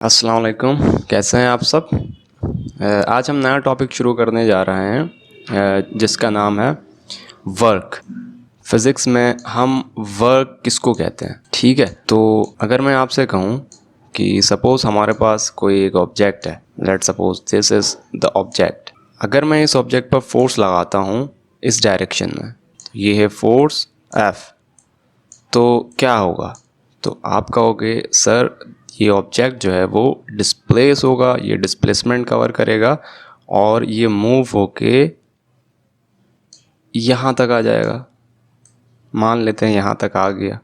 अस्सलाम वालेकुम, कैसे हैं आप सब। आज हम नया टॉपिक शुरू करने जा रहे हैं जिसका नाम है वर्क। फिज़िक्स में हम वर्क किसको कहते हैं, ठीक है। तो अगर मैं आपसे कहूँ कि सपोज़ हमारे पास कोई एक ऑब्जेक्ट है, let suppose this is the object. अगर मैं इस ऑब्जेक्ट पर फोर्स लगाता हूँ इस डायरेक्शन में, तो ये है फोर्स F, तो क्या होगा। तो आप कहोगे सर ये ऑब्जेक्ट जो है वो डिस्प्लेस होगा, ये डिस्प्लेसमेंट कवर करेगा और ये मूव होके यहाँ तक आ जाएगा। मान लेते हैं यहाँ तक आ गया,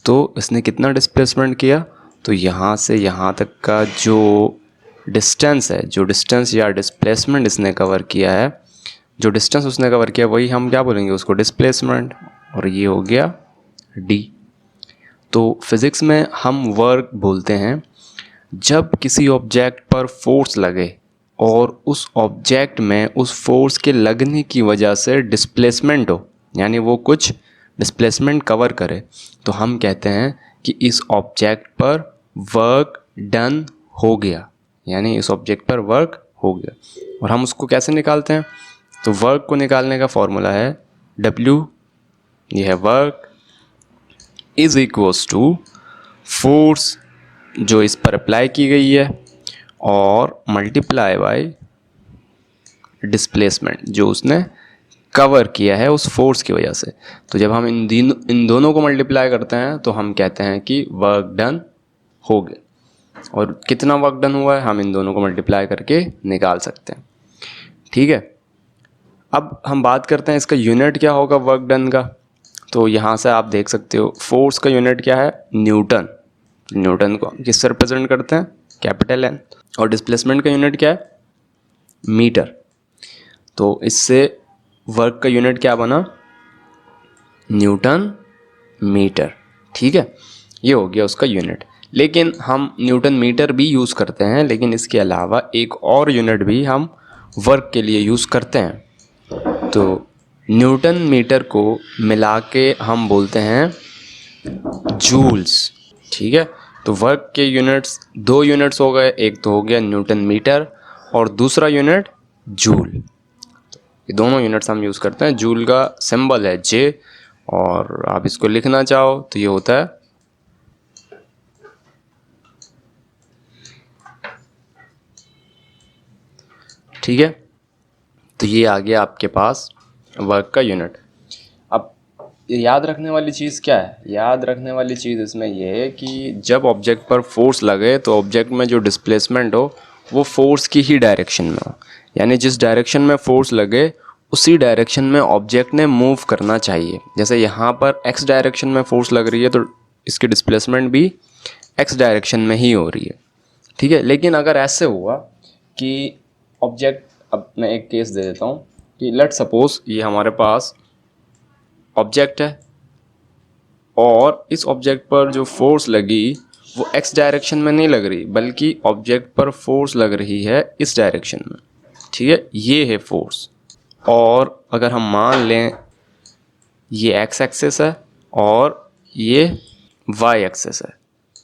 तो इसने कितना डिस्प्लेसमेंट किया, तो यहाँ से यहाँ तक का जो डिस्टेंस है, जो डिस्टेंस या डिस्प्लेसमेंट इसने कवर किया है, जो डिस्टेंस उसने कवर किया वही हम क्या बोलेंगे उसको, डिस्प्लेसमेंट। और ये हो गया d। तो फिज़िक्स में हम वर्क बोलते हैं जब किसी ऑब्जेक्ट पर फोर्स लगे और उस ऑब्जेक्ट में उस फोर्स के लगने की वजह से डिस्प्लेसमेंट हो, यानी वो कुछ डिस्प्लेसमेंट कवर करे, तो हम कहते हैं कि इस ऑब्जेक्ट पर वर्क डन हो गया, यानी इस ऑब्जेक्ट पर वर्क हो गया। और हम उसको कैसे निकालते हैं, तो वर्क को निकालने का फॉर्मूला है W, ये है work is equals to force जो इस पर अप्लाई की गई है और मल्टीप्लाई बाय डिस्प्लेसमेंट जो उसने कवर किया है उस फोर्स की वजह से। तो जब हम इन दोनों को मल्टीप्लाई करते हैं तो हम कहते हैं कि वर्क डन हो गया। और कितना वर्क डन हुआ है हम इन दोनों को मल्टीप्लाई करके निकाल सकते हैं, ठीक है। अब हम बात करते हैं इसका यूनिट क्या होगा वर्क डन का। तो यहाँ से आप देख सकते हो फोर्स का यूनिट क्या है, न्यूटन। न्यूटन को किससे रिप्रेजेंट करते हैं, कैपिटल N। और डिस्प्लेसमेंट का यूनिट क्या है, मीटर। तो इससे वर्क का यूनिट क्या बना, न्यूटन मीटर, ठीक है। ये हो गया उसका यूनिट। लेकिन हम न्यूटन मीटर भी यूज़ करते हैं, लेकिन इसके अलावा एक और यूनिट भी हम वर्क के लिए यूज़ करते हैं। तो न्यूटन मीटर को मिला के हम बोलते हैं जूल्स, ठीक है। तो वर्क के यूनिट्स दो यूनिट्स हो गए, एक तो हो गया न्यूटन मीटर और दूसरा यूनिट जूल। ये दोनों यूनिट्स हम यूज़ करते हैं। जूल का सिंबल है J और आप इसको लिखना चाहो तो ये होता है ठीक है। तो ये आ गया आपके पास वर्क का यूनिट। अब याद रखने वाली चीज़ क्या है, याद रखने वाली चीज़ इसमें यह है कि जब ऑब्जेक्ट पर फोर्स लगे तो ऑब्जेक्ट में जो डिस्प्लेसमेंट हो वो फोर्स की ही डायरेक्शन में हो, यानी जिस डायरेक्शन में फोर्स लगे उसी डायरेक्शन में ऑब्जेक्ट ने मूव करना चाहिए। जैसे यहाँ पर x डायरेक्शन में फोर्स लग रही है तो इसकी डिस्प्लेसमेंट भी x डायरेक्शन में ही हो रही है, ठीक है। लेकिन अगर ऐसे हुआ कि ऑब्जेक्ट, अब मैं एक केस दे देता हूँ कि लेट सपोज ये हमारे पास ऑब्जेक्ट है और इस ऑब्जेक्ट पर जो फोर्स लगी वो x डायरेक्शन में नहीं लग रही, बल्कि ऑब्जेक्ट पर फोर्स लग रही है इस डायरेक्शन में, ठीक है। ये है फोर्स। और अगर हम मान लें ये x एक्सेस है और ये y एक्सेस है,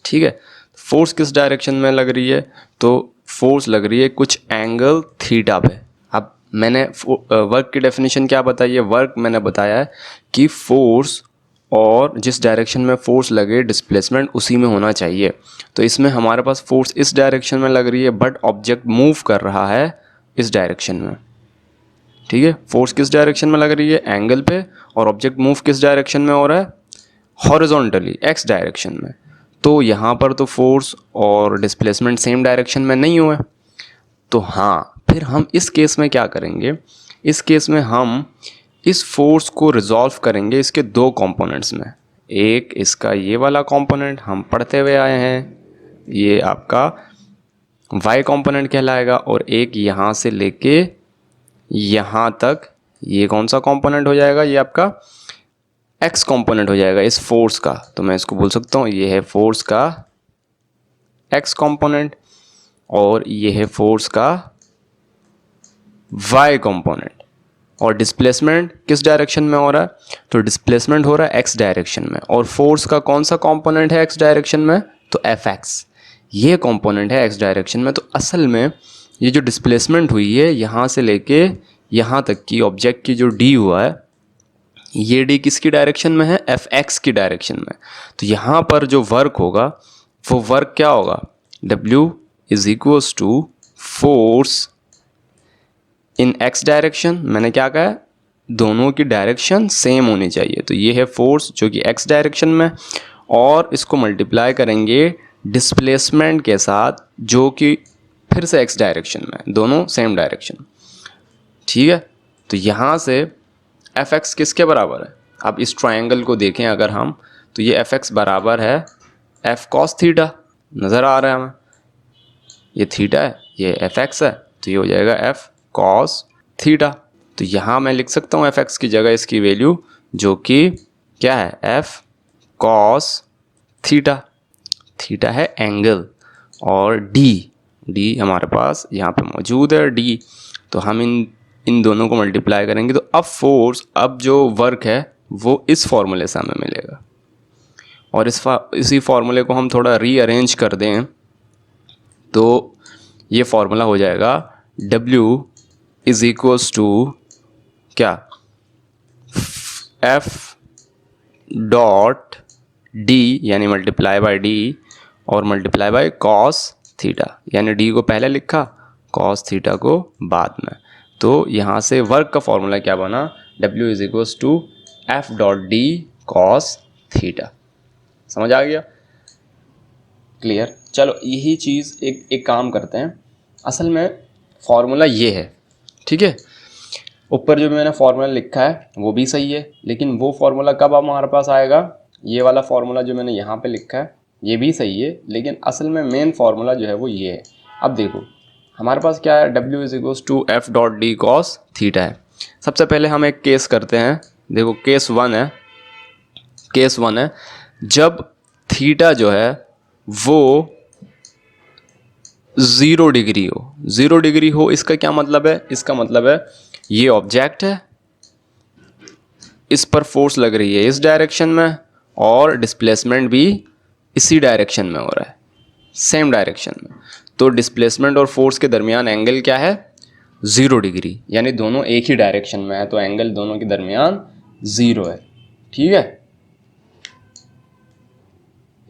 ठीक है। फोर्स किस डायरेक्शन में लग रही है, तो फोर्स लग रही है कुछ एंगल थीटा पे। अब मैंने वर्क की डेफिनेशन क्या बताई है, वर्क मैंने बताया है कि फोर्स और जिस डायरेक्शन में फोर्स लगे डिस्प्लेसमेंट उसी में होना चाहिए। तो इसमें हमारे पास फोर्स इस डायरेक्शन में लग रही है बट ऑब्जेक्ट मूव कर रहा है इस डायरेक्शन में, ठीक है। फोर्स किस डायरेक्शन में लग रही है, एंगल पे, और ऑब्जेक्ट मूव किस डायरेक्शन में हो रहा है, हॉरिजॉन्टली x डायरेक्शन में। तो यहाँ पर तो फोर्स और डिस्प्लेसमेंट सेम डायरेक्शन में नहीं हुए। तो हाँ, फिर हम इस केस में क्या करेंगे, इस केस में हम इस फोर्स को रिजॉल्व करेंगे इसके दो कंपोनेंट्स में। एक इसका ये वाला कंपोनेंट हम पढ़ते हुए आए हैं, ये आपका y कंपोनेंट कहलाएगा, और एक यहाँ से लेके यहाँ तक ये कौन सा कंपोनेंट हो जाएगा, ये आपका x कंपोनेंट हो जाएगा इस फोर्स का। तो मैं इसको बोल सकता हूँ ये है फोर्स का x कंपोनेंट और ये है फोर्स का y कंपोनेंट। और डिस्प्लेसमेंट किस डायरेक्शन में हो रहा है, तो डिस्प्लेसमेंट हो रहा है x डायरेक्शन में, और फोर्स का कौन सा कंपोनेंट है x डायरेक्शन में, तो Fx। ये कंपोनेंट है एक्स डायरेक्शन में। तो असल में ये जो डिस्प्लेसमेंट हुई है यहाँ से लेके यहाँ तक की ऑब्जेक्ट की जो डी हुआ है, ये डी किसकी डायरेक्शन में है, एफ एक्स की डायरेक्शन में। तो यहाँ पर जो वर्क होगा वो वर्क क्या होगा, W is equals to force in X direction. मैंने क्या कहा है, दोनों की डायरेक्शन सेम होनी चाहिए। तो ये है फोर्स जो कि एक्स डायरेक्शन में, और इसको मल्टीप्लाई करेंगे डिस्प्लेसमेंट के साथ जो कि फिर से एक्स डायरेक्शन में, दोनों सेम डायरेक्शन। ठीक है, तो यहाँ से एफ एक्स किसके बराबर है, अब इस ट्रायंगल को देखें अगर हम, तो ये एफ एक्स बराबर है एफ कॉस थीटा। नज़र आ रहा है हमें, ये थीटा है, ये एफ एक्स है, तो ये हो जाएगा एफ कॉस थीटा। तो यहाँ मैं लिख सकता हूँ एफ एक्स की जगह इसकी वैल्यू जो कि क्या है, एफ कॉस थीटा। थीटा है एंगल, और डी हमारे पास यहाँ पे मौजूद है डी। तो हम इन दोनों को मल्टीप्लाई करेंगे तो अब फोर्स, अब जो वर्क है वो इस फॉर्मूले से हमें मिलेगा। और इसी फॉर्मूले को हम थोड़ा रीअरेंज कर दें तो ये फॉर्मूला हो जाएगा W इज इक्वल्स टू क्या, एफ डॉट डी यानी मल्टीप्लाई बाय डी और मल्टीप्लाई बाय कॉस थीटा, यानी डी को पहले लिखा, कॉस थीटा को बाद में। तो यहाँ से वर्क का फॉर्मूला क्या बना, W is equals to F dot D cos theta. समझ आ गया, क्लियर। चलो यही चीज़ एक काम करते हैं, असल में फॉर्मूला ये है, ठीक है। ऊपर जो मैंने फॉर्मूला लिखा है वो भी सही है, लेकिन वो फॉर्मूला कब हमारे पास आएगा, ये वाला फॉर्मूला जो मैंने यहाँ पे लिखा है ये भी सही है, लेकिन असल में मेन फार्मूला जो है वो ये है। अब देखो हमारे पास क्या है, W is equals to F dot D cos theta है। सबसे पहले हम एक केस करते हैं, देखो केस वन है जब थीटा जो है वो 0 डिग्री हो। 0 डिग्री हो इसका क्या मतलब है, इसका मतलब है ये ऑब्जेक्ट है, इस पर फोर्स लग रही है इस डायरेक्शन में, और डिस्प्लेसमेंट भी इसी डायरेक्शन में हो रहा है, सेम डायरेक्शन में। तो डिस्प्लेसमेंट और फोर्स के दरमियान एंगल क्या है, 0 डिग्री, यानी दोनों एक ही डायरेक्शन में है, तो एंगल दोनों के दरमियान 0 है। ठीक है,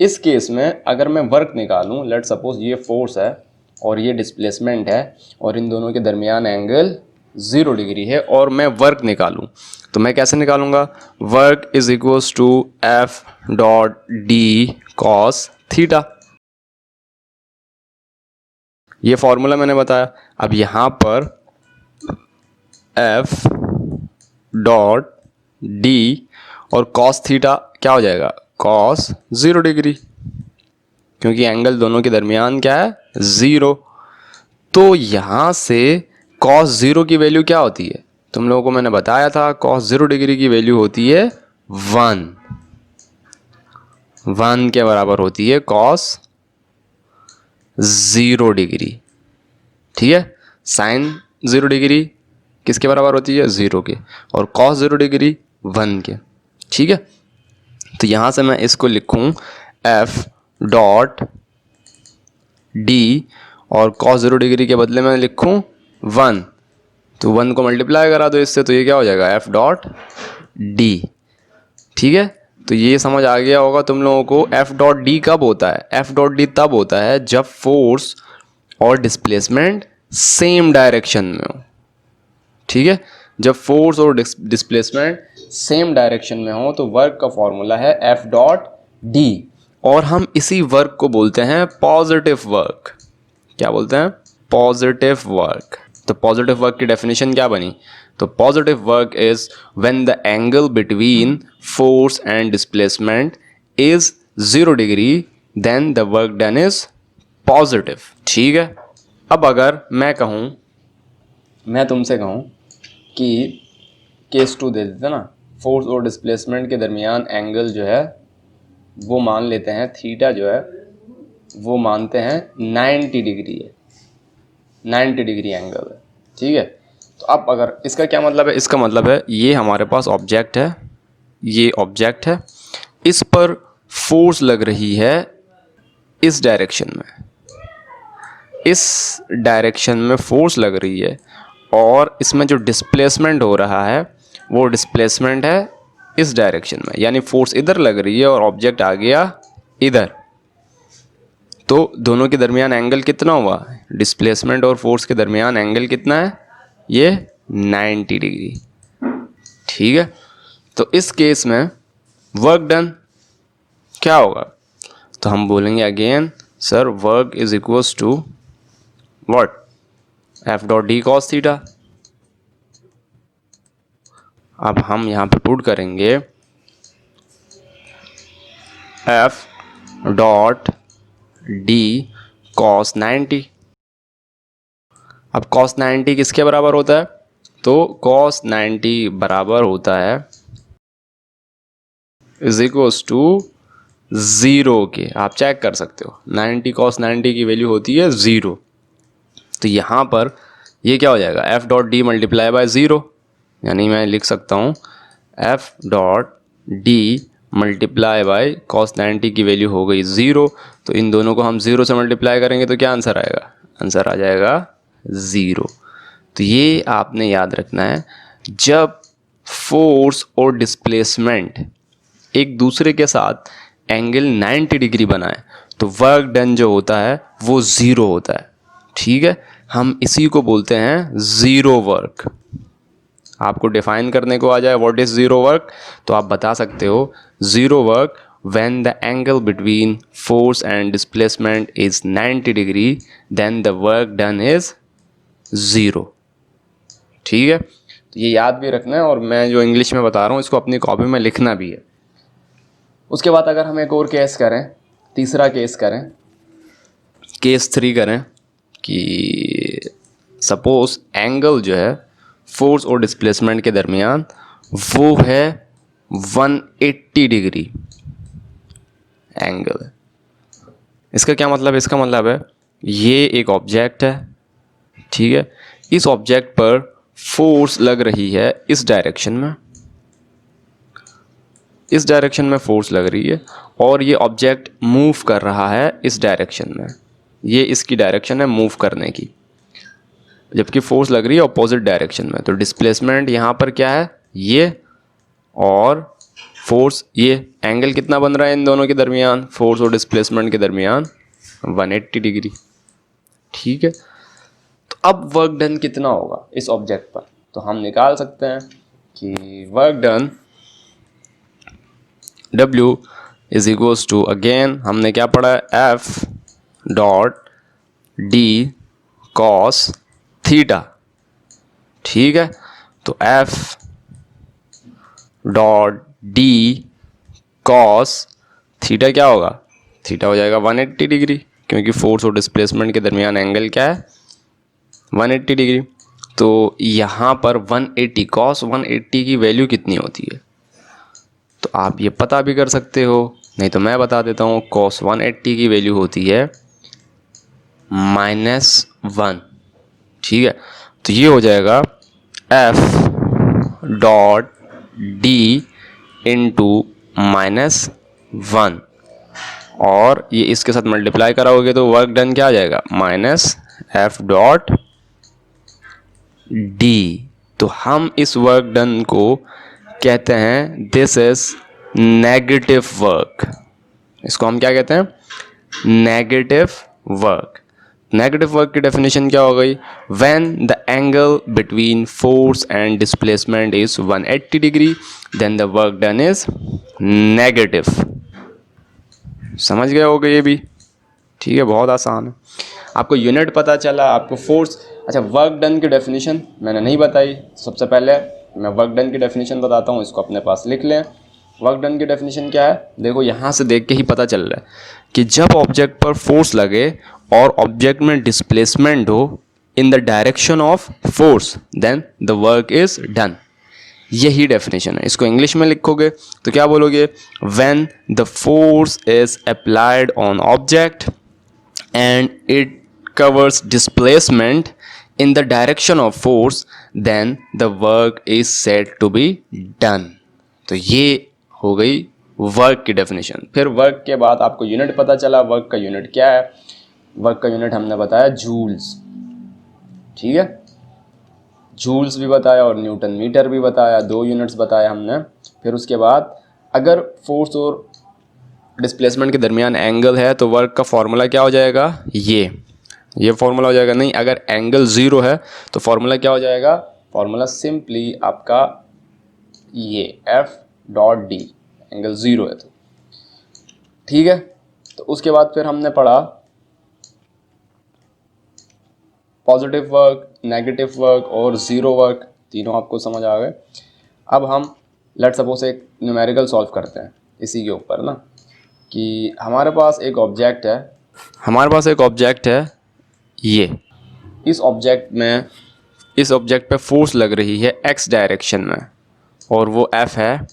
इस केस में अगर मैं वर्क निकालूं, लेट सपोज ये फोर्स है और ये डिस्प्लेसमेंट है और इन दोनों के दरमियान एंगल 0 डिग्री है, और मैं वर्क निकालूं तो मैं कैसे निकालूंगा, work is equals to F dot D cos theta. ये फॉर्मूला मैंने बताया। अब यहां पर एफ डॉट डी और कॉस थीटा क्या हो जाएगा, कॉस 0 डिग्री, क्योंकि एंगल दोनों के दरमियान क्या है, 0। तो यहां से कॉस 0 की वैल्यू क्या होती है, तुम लोगों को मैंने बताया था कॉस 0 डिग्री की वैल्यू होती है 1 के बराबर होती है कॉस 0 डिग्री। ठीक है, साइन 0 डिग्री किसके बराबर होती है, 0 के, और कॉस 0 डिग्री 1 के। ठीक है, तो यहां से मैं इसको लिखूं एफ डॉट डी और कॉस 0 डिग्री के बदले में लिखूं 1, तो 1 को मल्टीप्लाई करा दो इससे, तो ये क्या हो जाएगा, एफ डॉट डी। ठीक है, तो ये समझ आ गया होगा तुम लोगों को। एफ डॉट डी कब होता है, एफ डॉट डी तब होता है जब फोर्स और डिस्प्लेसमेंट सेम डायरेक्शन में हो। ठीक है, जब फोर्स और डिस्प्लेसमेंट सेम डायरेक्शन में हो तो वर्क का फॉर्मूला है एफ डॉट डी, और हम इसी वर्क को बोलते हैं पॉजिटिव वर्क। क्या बोलते हैं, पॉजिटिव वर्क। तो पॉजिटिव वर्क की डेफिनेशन क्या बनी, तो positive work is when the angle between force and displacement is 0 degree, then the work done is positive. ठीक है, अब अगर मैं तुमसे कहूँ कि केस 2 दे देते ना, फोर्स और डिस्प्लेसमेंट के दरमियान एंगल जो है वो मान लेते हैं, थीटा जो है वो मानते हैं 90 डिग्री है, 90 डिग्री एंगल है। ठीक है, तो अब अगर इसका क्या मतलब है, इसका मतलब है ये हमारे पास ऑब्जेक्ट है, ये ऑब्जेक्ट है, इस पर फोर्स लग रही है इस डायरेक्शन में, इस डायरेक्शन में फोर्स लग रही है और इसमें जो डिस्प्लेसमेंट हो रहा है वो डिस्प्लेसमेंट है इस डायरेक्शन में, यानी फोर्स इधर लग रही है और ऑब्जेक्ट आ गया इधर, तो दोनों के दरमियान एंगल कितना हुआ? डिस्प्लेसमेंट और फोर्स के दरमियान एंगल कितना है? ये 90 डिग्री। ठीक है, तो इस केस में वर्क डन क्या होगा? तो हम बोलेंगे again sir work is equals to what? F dot D cos theta. अब हम यहाँ पे पुट करेंगे एफ डॉट डी कॉस 90। अब कॉस 90 किसके बराबर होता है? तो कॉस 90 बराबर होता है इज इक्वल्स टू 0 के। आप चेक कर सकते हो 90 कॉस 90 की वैल्यू होती है 0। तो यहाँ पर ये क्या हो जाएगा? F dot D multiply by 0, यानी मैं लिख सकता हूँ F dot D multiply by cos 90 की वैल्यू हो गई 0। तो इन दोनों को हम 0 से मल्टीप्लाई करेंगे तो क्या आंसर आएगा? आंसर आ जाएगा 0। तो ये आपने याद रखना है, जब फोर्स और डिस्प्लेसमेंट एक दूसरे के साथ एंगल 90 डिग्री बनाए तो वर्क डन जो होता है वो 0 होता है। ठीक है, हम इसी को बोलते हैं ज़ीरो वर्क। आपको डिफाइन करने को आ जाए व्हाट इज ज़ीरो वर्क, तो आप बता सकते हो zero work when the angle between force and displacement is 90 degree then the work done is 0। ठीक है, तो ये याद भी रखना है और मैं जो इंग्लिश में बता रहा हूँ इसको अपनी कॉपी में लिखना भी है। उसके बाद अगर हम एक और केस करें, तीसरा केस करें, केस 3 करें कि सपोज एंगल जो है फोर्स और डिस्प्लेसमेंट के दरमियान वो है 180 डिग्री एंगल है। इसका क्या मतलब है? इसका मतलब है ये एक ऑब्जेक्ट है, ठीक है, इस ऑब्जेक्ट पर फोर्स लग रही है इस डायरेक्शन में, इस डायरेक्शन में फोर्स लग रही है और ये ऑब्जेक्ट मूव कर रहा है इस डायरेक्शन में, ये इसकी डायरेक्शन है मूव करने की, जबकि फोर्स लग रही है अपोजिट डायरेक्शन में। तो डिस्प्लेसमेंट यहाँ पर क्या है? ये, और फोर्स ये। एंगल कितना बन रहा है इन दोनों के दरमियान, फोर्स और डिस्प्लेसमेंट के दरमियान? 180 डिग्री। ठीक है, तो अब वर्क डन कितना होगा इस ऑब्जेक्ट पर? तो हम निकाल सकते हैं कि work done W is equals to, again हमने क्या पढ़ा है, F dot D cos theta. ठीक है, तो F dot D cos theta क्या होगा? थीटा हो जाएगा 180 डिग्री, क्योंकि फोर्स और डिस्प्लेसमेंट के दरमियान एंगल क्या है? 180 डिग्री। तो यहाँ पर 180 कॉस 180 की वैल्यू कितनी होती है? तो आप ये पता भी कर सकते हो, नहीं तो मैं बता देता हूँ। कॉस 180 की वैल्यू होती है -1। ठीक है, तो ये हो जाएगा F डॉट डी इंटू -1, और ये इसके साथ मल्टीप्लाई कराओगे तो वर्क डन क्या आ जाएगा? -F dot D. तो हम इस वर्क डन को कहते हैं दिस इज नेगेटिव वर्क। इसको हम क्या कहते हैं? Negative work. नेगेटिव वर्क की डेफिनेशन क्या हो गई? When the angle between force and displacement is 180 degree then the work done is negative. समझ गए होगे ये भी? ठीक है, बहुत आसान है। आपको यूनिट पता चला, आपको फोर्स। अच्छा, वर्क डन की डेफिनेशन मैंने नहीं बताई। सबसे पहले मैं वर्क डन की डेफिनेशन बताता हूँ, इसको अपने पास लिख लें। वर्क डन की डेफिनेशन क्या है? देखो, यहाँ से देख के ही पता चल रहा है कि जब ऑब्जेक्ट पर फोर्स लगे और ऑब्जेक्ट में डिस्प्लेसमेंट हो in the direction of force then the work is done. यही डेफिनेशन है। इसको इंग्लिश में लिखोगे तो क्या बोलोगे? When the force is applied on object and it covers displacement in the direction of force then the work is said to be done। तो ये हो गई वर्क की डेफिनेशन। फिर वर्क के बाद आपको यूनिट पता चला, वर्क का यूनिट क्या है? वर्क का यूनिट हमने बताया जूल्स, ठीक है, जूल्स भी बताया और न्यूटन मीटर भी बताया, 2 यूनिट्स बताया हमने। फिर उसके बाद अगर फोर्स और डिस्प्लेसमेंट के दरमियान एंगल है तो वर्क का फॉर्मूला क्या हो जाएगा, ये फॉर्मूला हो जाएगा। नहीं, अगर एंगल 0 है तो फॉर्मूला क्या हो जाएगा, फॉर्मूला सिंपली आपका ये एफ डॉट डी, एंगल 0 है तो, ठीक है। तो उसके बाद फिर हमने पढ़ा पॉजिटिव वर्क, नेगेटिव वर्क और ज़ीरो वर्क, तीनों आपको समझ आ गए। अब हम लेट सपोज एक न्यूमेरिकल सॉल्व करते हैं इसी के ऊपर ना, कि हमारे पास एक ऑब्जेक्ट है, ये इस ऑब्जेक्ट पे फोर्स लग रही है एक्स डायरेक्शन में और वो एफ है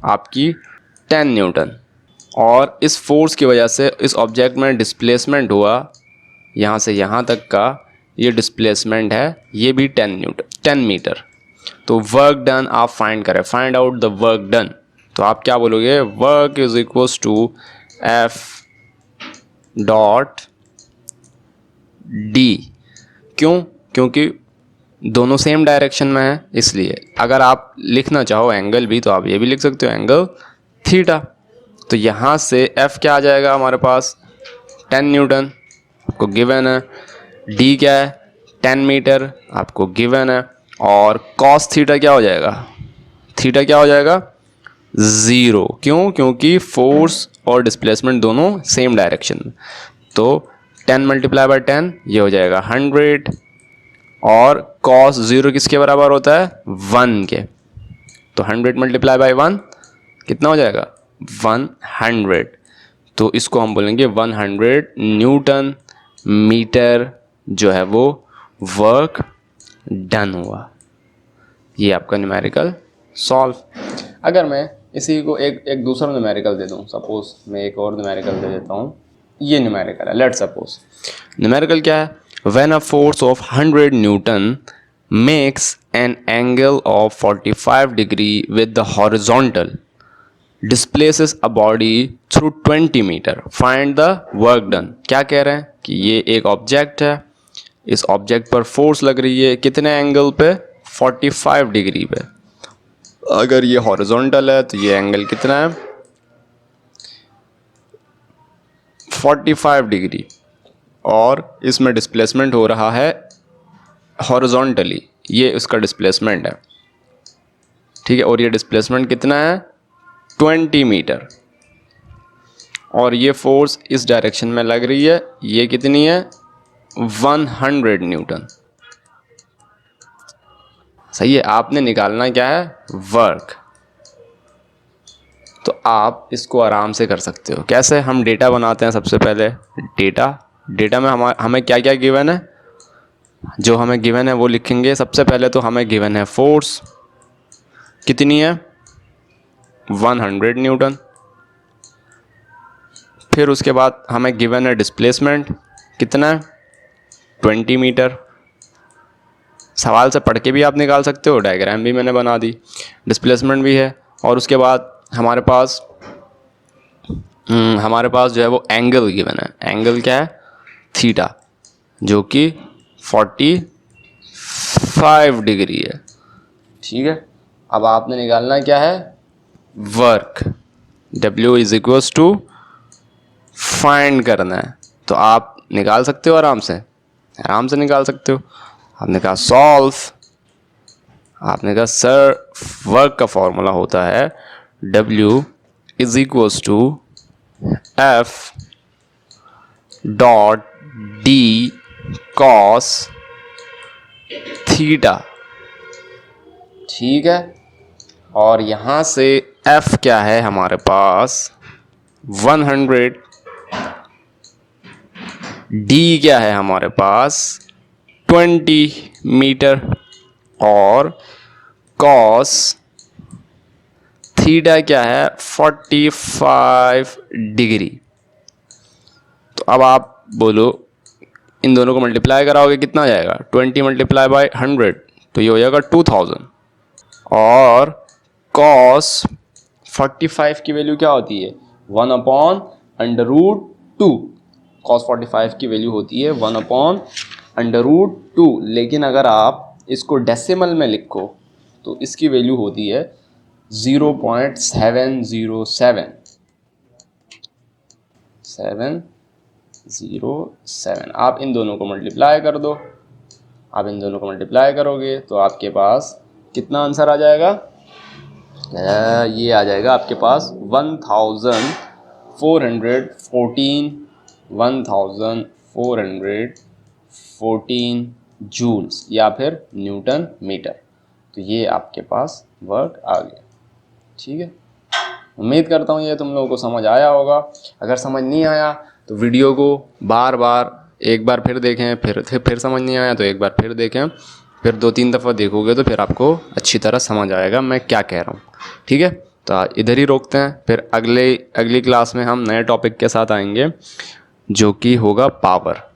आपकी 10 न्यूटन, और इस फोर्स की वजह से इस ऑब्जेक्ट में डिस्प्लेसमेंट हुआ यहाँ से यहाँ तक का, ये डिस्प्लेसमेंट है, ये भी 10 मीटर। तो वर्क डन आप फाइंड करें, find out the work done. तो आप क्या बोलोगे, work is equals to F dot D. क्यों, क्योंकि दोनों सेम डायरेक्शन में है इसलिए। अगर आप लिखना चाहो एंगल भी तो आप ये भी लिख सकते हो, एंगल थीटा। तो यहाँ से एफ क्या आ जाएगा हमारे पास, 10 न्यूटन आपको गिवन है, डी क्या है 10 मीटर आपको गिवन है, और कॉस थीटा क्या हो जाएगा, थीटा क्या हो जाएगा 0। क्यों, क्योंकि फोर्स और डिस्प्लेसमेंट दोनों सेम डायरेक्शन में। तो 10 मल्टीप्लाई बाय 10 ये हो जाएगा 100, और कॉस 0 किसके बराबर होता है 1 के। तो 100 मल्टीप्लाई बाय 1 कितना हो जाएगा 100। तो इसको हम बोलेंगे 100 न्यूटन मीटर जो है वो वर्क डन हुआ। ये आपका न्यूमेरिकल सॉल्व। अगर मैं इसी को एक दूसरा न्यूमेरिकल दे दूं, सपोज मैं एक और न्यूमेरिकल दे देता हूं, ये न्यूमेरिकल है, लेट सपोज न्यूमेरिकल क्या है, when a force of 100 newton makes an angle of 45 degree with the horizontal displaces a body through 20 metre, find the work done. क्या कह रहे हैं कि ये एक ऑब्जेक्ट है, इस ऑब्जेक्ट पर फोर्स लग रही है कितने एंगल पे 45 डिग्री पे। अगर ये हॉरिजॉन्टल है तो ये एंगल कितना है 45 डिग्री, और इसमें डिस्प्लेसमेंट हो रहा है हॉरिजॉन्टली, ये उसका डिस्प्लेसमेंट है, ठीक है। और ये डिस्प्लेसमेंट कितना है 20 मीटर, और ये फोर्स इस डायरेक्शन में लग रही है, ये कितनी है 100 न्यूटन। सही है, आपने निकालना क्या है वर्क। तो आप इसको आराम से कर सकते हो। कैसे, हम डेटा बनाते हैं सबसे पहले। डेटा में हमें क्या क्या गिवन है, जो हमें गिवन है वो लिखेंगे। सबसे पहले तो हमें गिवन है फोर्स कितनी है 100 न्यूटन। फिर उसके बाद हमें गिवन है डिस्प्लेसमेंट कितना है 20 मीटर। सवाल से पढ़ के भी आप निकाल सकते हो, डायग्राम भी मैंने बना दी, डिस्प्लेसमेंट भी है। और उसके बाद हमारे पास जो है वो एंगल गिवन है। एंगल क्या है थीटा, जो कि 45 डिग्री है, ठीक है। अब आपने निकालना क्या है work, W is equals to find करना है। तो आप निकाल सकते हो आराम से निकाल सकते हो। आपने कहा सॉल्व, आपने कहा सर वर्क का फॉर्मूला होता है W is equals to F dot D cos theta, ठीक है। और यहाँ से F क्या है हमारे पास 100, D क्या है हमारे पास 20 मीटर, और कॉस थीटा क्या है 45 डिग्री। तो अब आप बोलो इन दोनों को मल्टीप्लाई कराओगे कितना आ जाएगा 20 मल्टीप्लाई बाय 100, तो ये हो जाएगा 2000। और कॉस 45 की वैल्यू क्या होती है 1/√2, cos 45 की वैल्यू होती है 1/√2, लेकिन अगर आप इसको डेसिमल में लिखो तो इसकी वैल्यू होती है 0.707। आप इन दोनों को मल्टीप्लाई कर दो। आप इन दोनों को मल्टीप्लाई करोगे तो आपके पास कितना आंसर आ जाएगा? ये आ जाएगा आपके पास 1414 जूल्स या फिर न्यूटन मीटर। तो ये आपके पास वर्क आ गया। ठीक है, उम्मीद करता हूँ ये तुम लोगों को समझ आया होगा। अगर समझ नहीं आया तो वीडियो को बार बार एक बार फिर देखें, फिर समझ नहीं आया तो एक बार फिर देखें, फिर 2-3 दफ़ा देखोगे तो फिर आपको अच्छी तरह समझ आएगा मैं क्या कह रहा हूँ। ठीक है, तो इधर ही रोकते हैं, फिर अगली क्लास में हम नए टॉपिक के साथ आएंगे जो कि होगा पावर।